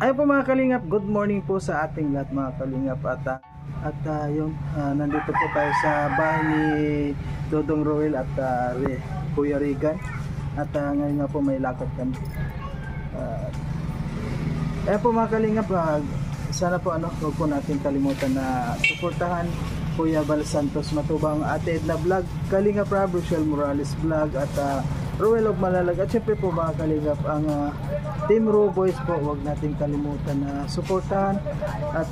Ayun po mga kalingap, good morning po sa ating lahat mga kalingap. Nandito po tayo sa bahay ni Dodong Roel at Kuya Regan. Ngayon nga po may lakad kami. Ayun po mga kalingap, sana po huwag po natin kalimutan na suportahan Kuya Bal Santos Matubang, Ate Edna Vlog, Kalingap Rob, Rochelle Morales Vlog at Roel of Malalag. At syempre po mga kalingap, ang Team Raw Boys po, huwag natin kalimutan na suportahan. At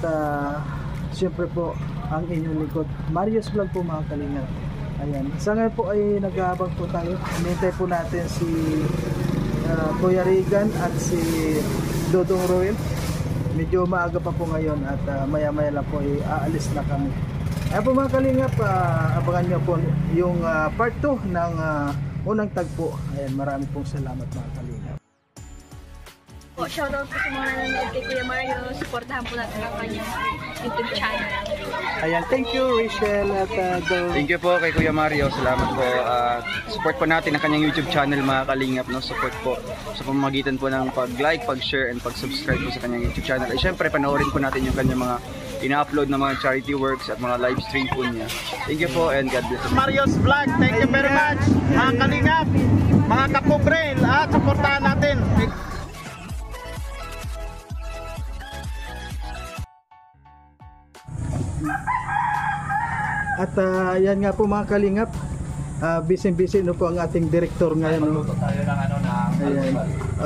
syempre po ang inyong likod Marius Vlog po mga kalingap. Ayan, sa ngayon po ay nag-aabang po tayo. Hinintay po natin si Kuya Regan at si Dodong Roel. Medyo maaga pa po ngayon at maya maya lang po ay aalis na kami. Ayan po mga kalingap, abangan nyo po yung part 2 ng unang tagpo. Ayan, marami pong salamat mga kalingap. Shoutout po sa mga nanonood kay Kuya Mario. Supportahan po natin ang kanyang YouTube channel. Ayan, thank you Rachel at Thank you po kay Kuya Mario. Salamat po. Support po natin ang kanyang YouTube channel mga kalingap. No? Support po sa pamamagitan po ng pag-like, pag-share, and pag-subscribe po sa kanyang YouTube channel. At syempre, panoorin po natin yung kanyang mga ina-upload na mga charity works at mga live stream po niya. Thank you po and God bless. Mario's Vlog, thank you very much. Mga kalingap, mga kapobre, at supportahan natin. At yan nga po mga kalingap, busy-busy po ang ating director ngayon. Magluto tayo ng Ayan.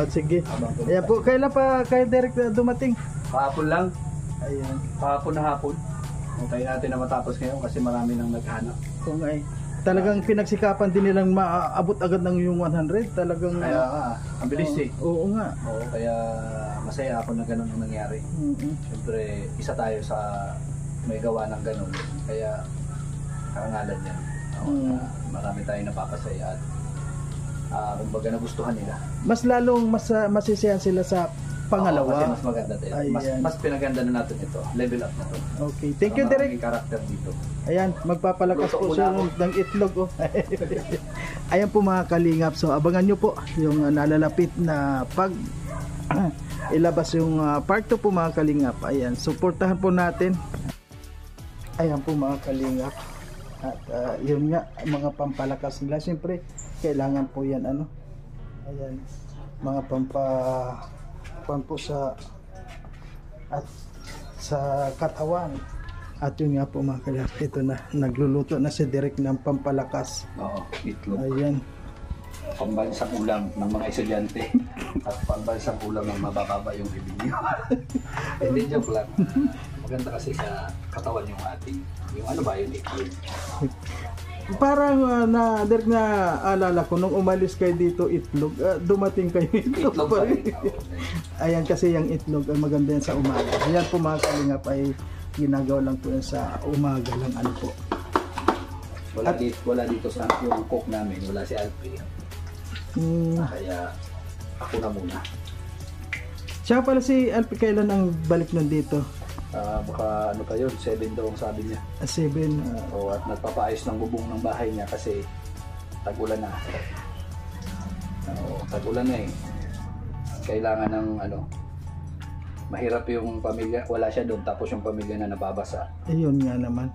Sige. Ayan po, kailan pa kayo director dumating? Kahapon lang, Ayan. kahapon na hapon. Hintayin natin na matapos ngayon kasi marami nang naghanap. Kung ay talagang pinagsikapan din nilang maabot agad ng yung 100. Talagang Kaya ang bilis eh. Oo nga. Oo, kaya masaya ako na ganun ang nangyari. Siyempre, isa tayo sa may gawa ng ganun. Kaya karangalan yan. Marami tayong napapasaya at kumbaga nagustuhan nila. Mas lalong masisiyahan sila sa pangalawa. Kasi mas maganda tayo. Mas pinaganda na natin ito. Level up na to. Okay, thank you Derek. Maraming karakter dito. Ayan, magpapalakas Luto po muna siya ako. ng itlog. Ayan po mga kalingap. So abangan nyo po yung nalalapit na pag ilabas yung part 2 po mga kalingap. Ayan, suportahan po natin. Ayan po mga kalingap. At yun nga, mga pampalakas nila. Siyempre, kailangan po yan ayan, mga pampo sa at sa katawan. At yun nga po mga kalingap, ito na, nagluluto na si Derek ng pampalakas. Oo, itlog. Ayan. Pambansang ulam ng mga estudyante at pambansang ulam ng mabababa yung revenue. Hindi, joke lang. Maganda kasi sa katawan yung ating, yung yung itlog. Parang Derek, na alala ko nung umalis kayo dito itlog, dumating kayo itlog pa rin. Ayan kasi yung itlog ay maganda yan sa umaga. Ayan po mga kalingap ay ginagawa lang po yan sa umaga lang po. Wala dito sa yung cook namin, wala si Alfie. Kaya ako na muna. Siya pala si Alfie, kailan ang balik nun dito? Baka pa yun, 7 daw ang sabi niya. 7. At nagpapaayos ng bubong ng bahay niya kasi tag-ulan na. Tag-ulan na eh. Kailangan ng mahirap yung pamilya, wala siya doon tapos yung pamilya na nababasa. Ayun nga naman.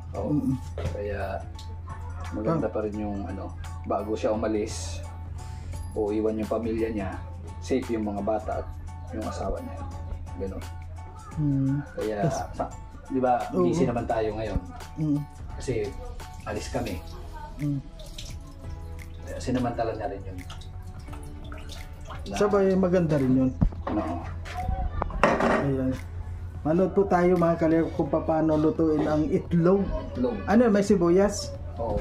Kaya maganda pa rin yung bago siya umalis o iwan yung pamilya niya, safe yung mga bata at yung asawa niya. Ganun. Kaya, di ba, busy naman tayo ngayon. Kasi alis kami. Kaya sinamantala na rin yun. Sabay, maganda rin yun. Ayan. Manood po tayo mga kalingap kung paano lutuin ang itlog. Ano, may sibuyas? Oo.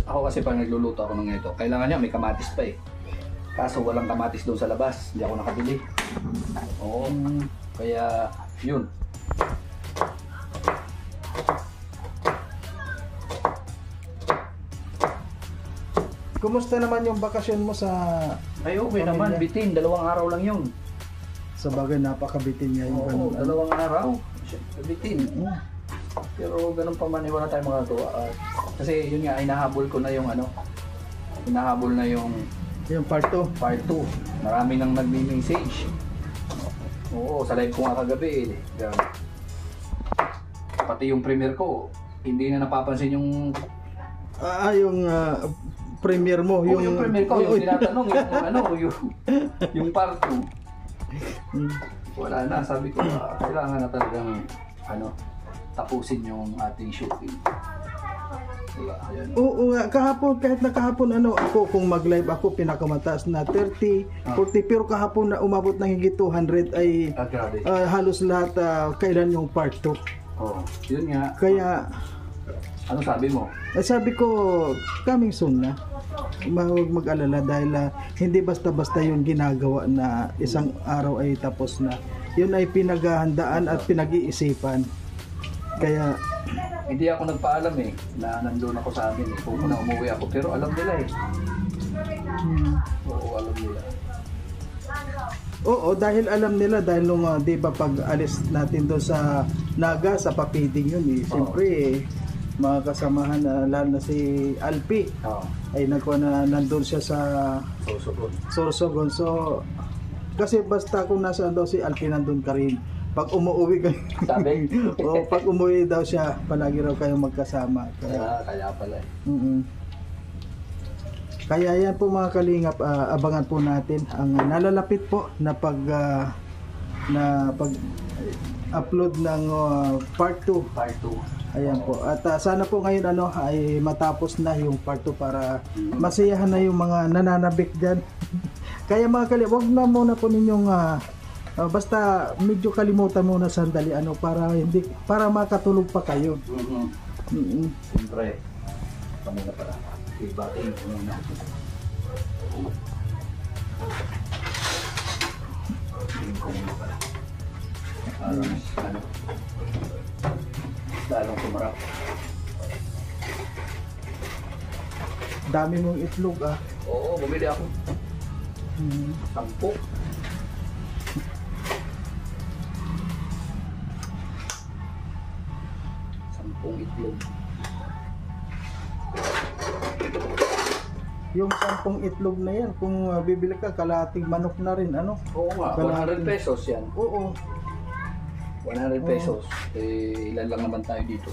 Ako kasi pag nagluluto ako ng ito, kailangan niya may kamatis pa eh. Kaso walang kamatis doon sa labas, hindi ako nakabili. Oo. Kaya yun. Kumusta naman yung bakasyon mo sa... Ay okay naman, bitin, 2 araw lang yun. Sa bagay, napakabitin niya yung Oo, 2 araw. Bitin. Pero ganun pa man, wala tayong magagawa. Kasi yun nga, hinahabol ko na yung hinahabol na yung part 2. Part 2. Marami nang nagme-message. Oo, sa live ko nga kagabi eh. Pati yung premiere ko, hindi na napapansin yung... Yung premiere mo. yung premiere ko, yung tinatanong, yung part 2. Wala na, sabi ko, kailangan na talagang tapusin yung ating shooting. Diba? Ayan. Oo nga, kahapon, kahit na kahapon ako, kung mag-live ako, pinakamataas na 30, 40, pero kahapon na umabot ng higit 200 ay Grabe. halos lahat kailan yung part 2. Oo, yun nga. Kaya, Ano sabi mo? sabi ko, coming soon na. Huwag mag-alala dahil hindi basta-basta yung ginagawa na isang araw ay tapos na. Yun ay pinaghahandaan at pinag-iisipan. Kaya, Hindi ako nagpaalam na nandun ako sa amin kung na umuwi ako. Pero alam nila Oo, alam nila. oo, dahil alam nila, dahil nung di ba pag alis natin doon sa Naga, sa papiding yun siyempre mga kasamahan lalo na si Alpi ay nandun siya sa Sorsogon. So kasi basta kung nasaan daw si Alpi, nandun ka rin. Pag umuwi kayo, Sabi? pag umuwi daw siya, palagi raw kayong magkasama. Kaya pala Kaya yan po mga kalingap, abangan po natin ang nalalapit po na pag-upload ng part 2. Part 2. Ayan po. At sana po ngayon ay matapos na yung part 2 para masiyahan na yung mga nananabik dyan. Kaya mga kalingap, wag na muna po ninyong basta medyo kalimutan muna sandali para makatulog pa kayo. Siyempre, kami na pala. Ibating ko muna. Ibating ko muna pala. Lalong kumarap. Dami mong itlog Oo, bumili ako. 10. Itlog. Yung 10 itlog na yan, kung bibili ka, kalahating manok na rin, Oo nga, 100 pesos yan. Oo. 100 pesos. Ilan lang naman tayo dito.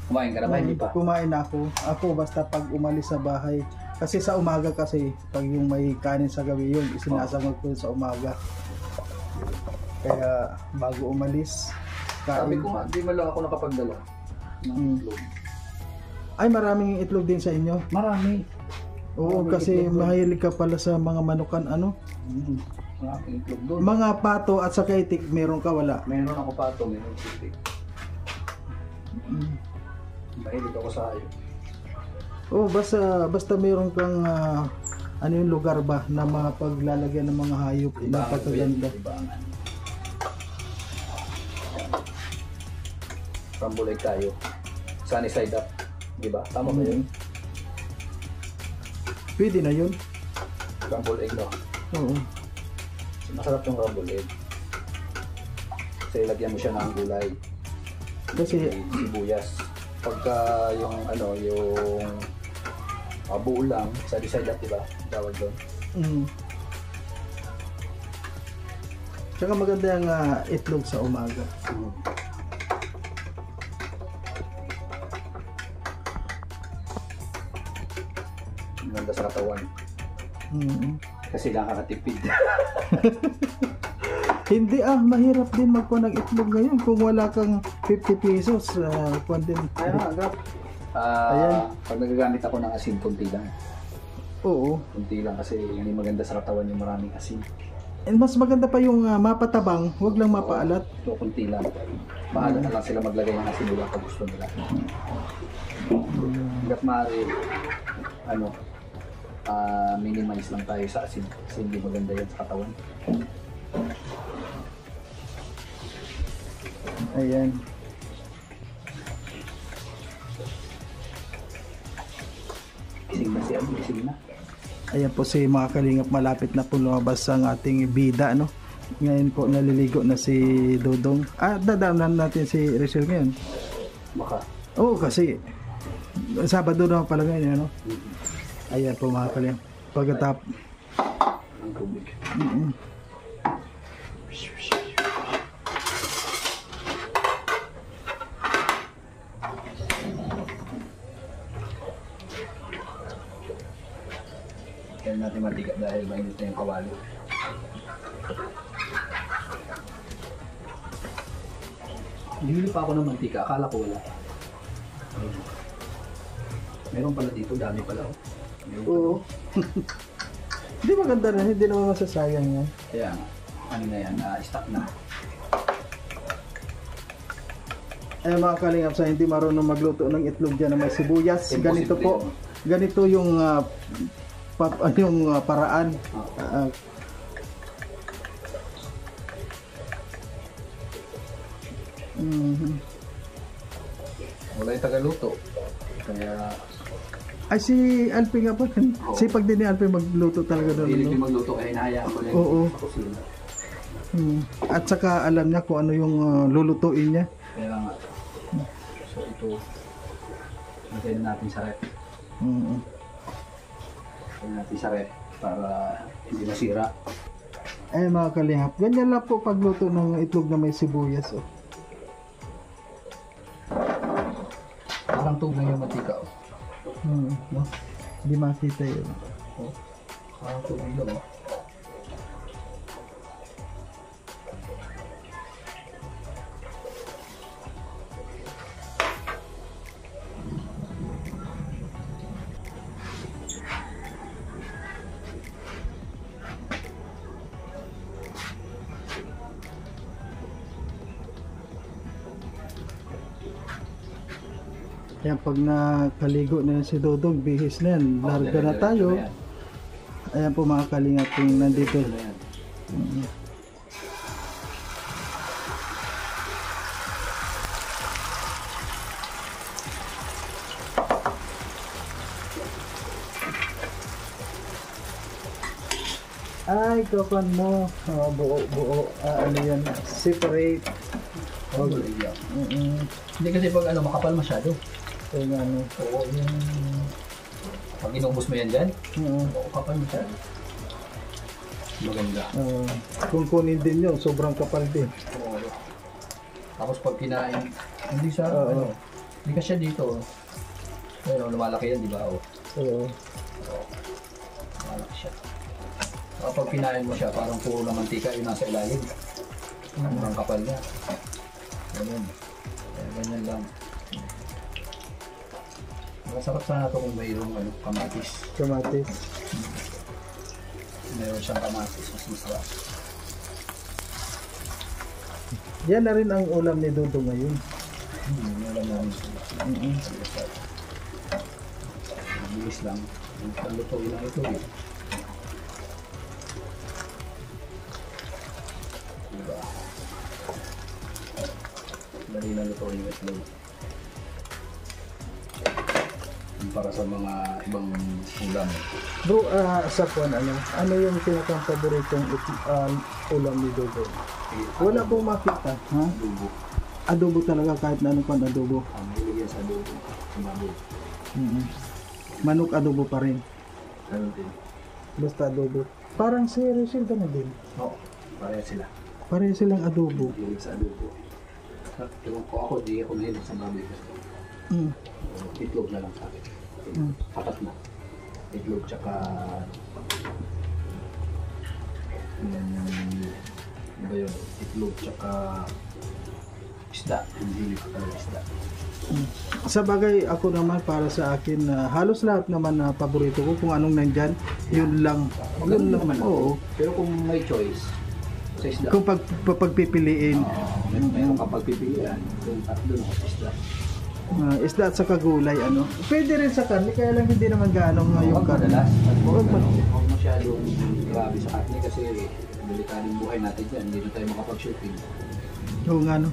Kumain ka na ba? Hindi pa? Kumain ako. Ako basta pag umalis sa bahay. Kasi sa umaga kasi, pag yung may kanin sa gabi yun, isinasagod ko sa umaga. Kaya bago umalis, kain. Sabi ko nga, di man lang ako nakapagdala. Ay, maraming itlog din sa inyo? Marami. Oo, Maraming kasi itlog. mahilig ka pala sa mga manukan, Maraming itlog doon. Mga pato at saka itik, meron ka, wala? Meron ako pato, meron sitik. Mahilig ako sa ayo. Oo, basta meron kang yung lugar ba na mapaglalagyan ng mga hayop na pagkaganda. Rambulay tayo. Sunny side up. Diba? Tama ba yun? Pwede na yun. Rumble egg, no? Oo. Masarap yung rumble egg. Kasi lagyan mo siya ng gulay. Kasi Sibuyas. Pagka yung buo lang, sunny side up, diba? Tawag doon. Tsaka maganda yung itlog sa umaga. Maganda sa katawan. Kasi nakakatipid. Hindi mahirap din magkuha ng itlog ngayon kung wala kang 50 pesos. Kuha din. Ayan. Pag nagagamit ako ng asin, kunti lang. Oo. Kunti lang kasi hindi maganda sa katawan yung maraming asin. And mas maganda pa yung mapatabang, wag lang mapaalat. So, kunti lang. Bahala na lang sila maglagay ng asin nila kung gusto nila. Hanggat maaari, minimize lang tayo sa asin kasi hindi maganda yan sa katawan. Ayan. Gising na siya, gising na. Ayan po si mga kalingap, malapit na po lumabas ang ating bida, Ngayon po naliligo na si Dodong. Dadaanan natin si Rachel ngayon. Baka. Oo, kasi Sabado naman pala ngayon, Ayan po mga kalingap. Pagkatap. Ang tubig. natin mantika dahil mainit na yung kawali. Bili pa ako ng mantika, akala ko wala. Meron pala dito, dami pala. Oo. Hindi maganda rin, hindi naman masasayang yan. Kaya, ano na yan, stock na. Mga kalingap, sa hindi marunong magluto ng itlog dyan na may sibuyas, ganito po. Ganito yung paraan. Wala yung tagaluto. Kaya, ay si Alpi nga po. Sipag din ni Alpi magluto talaga doon. hilig yung magluto, kaya hinahayaan ko lang Oo. sa kusina. At saka alam niya kung ano yung lulutuin niya. Kaya nga. So ito, lagyan natin sa rep. Lagyan natin sa rep para hindi masira. Mga kalingap, ganyan lang po pagluto ng itlog na may sibuyas. Oh. Parang tug na yung mantika. No? Hindi makita yun. Parang tug na yun. Kaya pag nakaligo na yan si Dodong, bihis na yan. Larga na tayo. Ayan po mga kalingap kung nandito. Ay, kapan mo. Buo. Ano yan? Separate. Hindi kasi pag makapal masyado. So, ano. Oo, yung... Pag inubos mo yan dyan, kapal masyado. Maganda. Kung kunin din yun, sobrang kapal din. Oo. Tapos pag kinain, hindi siya, hindi ka siya dito. Pero lumalaki yan, di ba? Oo. Lumalaki siya. Kapag kinain mo siya, parang puro na mantika yung nasa ilalim. Ang kapal niya. Ganyan. Ganyan lang. Masarap sana ito kung mayroong kamatis. Kamatis. Mayroon siyang kamatis, mas masarap. Yan na rin ang ulam ni Dodo ngayon. Ulam namin sila. Bilis lang. Lutuin lang ito eh. Diba? Dali na lutuin yung itlog. Para sa mga ibang ulam. Bro, sa kwan, ano yung pinaka-paboritong ulam ni Dodo? Wala pong makita. Ha? Adobo. Adobo talaga, kahit na anong kwan adobo. Ang biligyan sa adobo. Manok. Manok adobo pa rin. Ganun din. Basta adobo. Parang si Rachel ganun din. Oo. Pareha sila. Pareho silang adobo. Bilig sa adobo. Ewan ko ako, di ako mahilig sa baboy. Itlog na lang sa akin. Patat na. Itlog tsaka ano ba yun? Itlog tsaka isda. Hindi ko talaga isda. Sa bagay, ako naman para sa akin, halos lahat naman na paborito ko. Kung anong nandyan, yun lang. Yun lang naman. Oo. Pero kung may choice, sa isda. Kung pagpipiliin, Meron kapag pipilian, doon ako sa isda. isda at saka gulay, pwede rin sa karne, kaya lang hindi naman gaano yung karne. Huwag masyadong grabe sa karne kasi delikadong buhay natin dyan. Hindi na tayo makapag-shooting. Oo nga, no.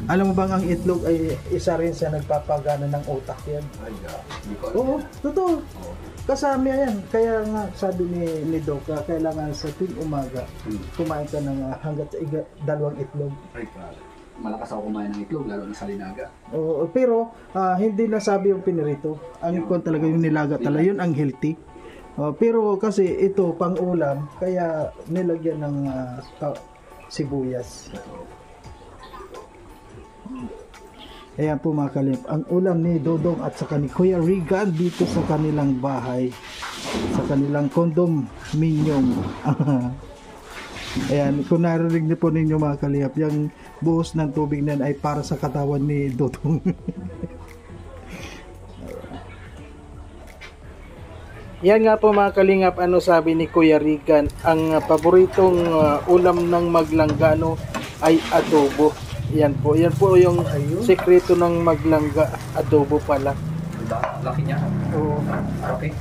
Alam mo bang ang itlog ay isa rin sa nagpapagana ng utak yan? Ay, hindi ko Oo, totoo. Kasama yan. Kaya nga sabi ni Doc, kailangan sa tuwing umaga, kumain ka ng hanggat sa 2 itlog. Ay, malakas ako kumain ng itlog, lalo na sa linaga. Oo, pero hindi na sabi yung pinirito. Ang kon talaga yung nilaga talaga, yun ang healthy. Pero kasi ito pang ulam, kaya nilagyan ng sibuyas. Ayan po mga kalip, ang ulam ni Dodong at saka ni Kuya Regan dito sa kanilang bahay. sa kanilang condominium. Ayan, kung narinig niyo po ninyo mga kalingap, yung buhos ng tubig na yan ay para sa katawan ni Dodong. Yan nga po mga kalingap, ano sabi ni Kuya Regan, ang paboritong ulam ng maglangga ay adobo. Yan po yung sekreto ng maglangga, adobo pala. Diba? Laki niya. Oo. Okay.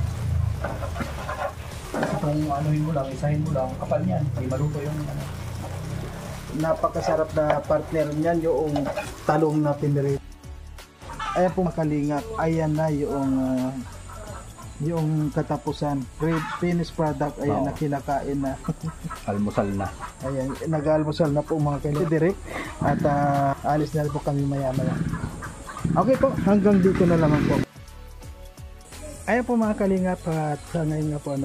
Kung anuhin mo lang, isahin mo lang, kapal niyan. Hindi maluto yung ano. Napakasarap na partner niyan yung talong na pinirito. Ayan po mga kalingap, ayan na yung katapusan, finished product, ayan na kinakain na. Almusal na. Ayan, nag-almusal na po mga kalingap direct at alis na rin po kami maya maya. Okay po, hanggang dito na lamang po. Ayan po mga kalingap at sa ngayon nga po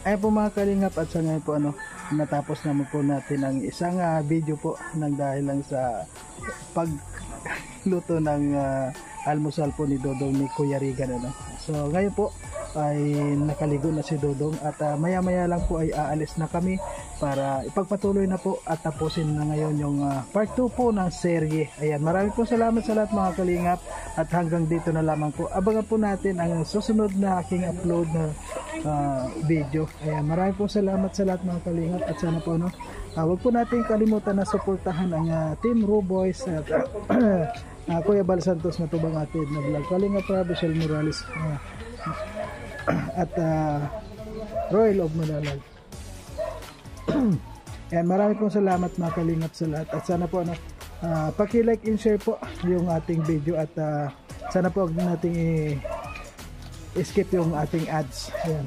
ayan po mga kalingap at sa ngayon po natapos naman po natin ang isang video po nang dahil lang sa pagluto ng almusal po ni Dodong ni Kuya Regan. So ngayon po ay nakaligo na si Dodong at maya maya lang po ay aalis na kami para ipagpatuloy na po at tapusin na ngayon yung part 2 po ng serye. Ayan, maraming po salamat sa lahat mga kalingap at hanggang dito na lamang po. Abangan po natin ang susunod na aking upload na video. Ayan, maraming po salamat sa lahat mga kalingap at sana po huwag po natin kalimutan na suportahan ang Team Ruboys at Kuya Bal Santos na tubang atid na vlog, Kalingap Rochelle Morales at Royal of Manalag. Ayan, maraming pong salamat mga kalingap sa lahat at sana po paki-like and share po yung ating video at sana po huwag nating i-skip yung ating ads. Ayan.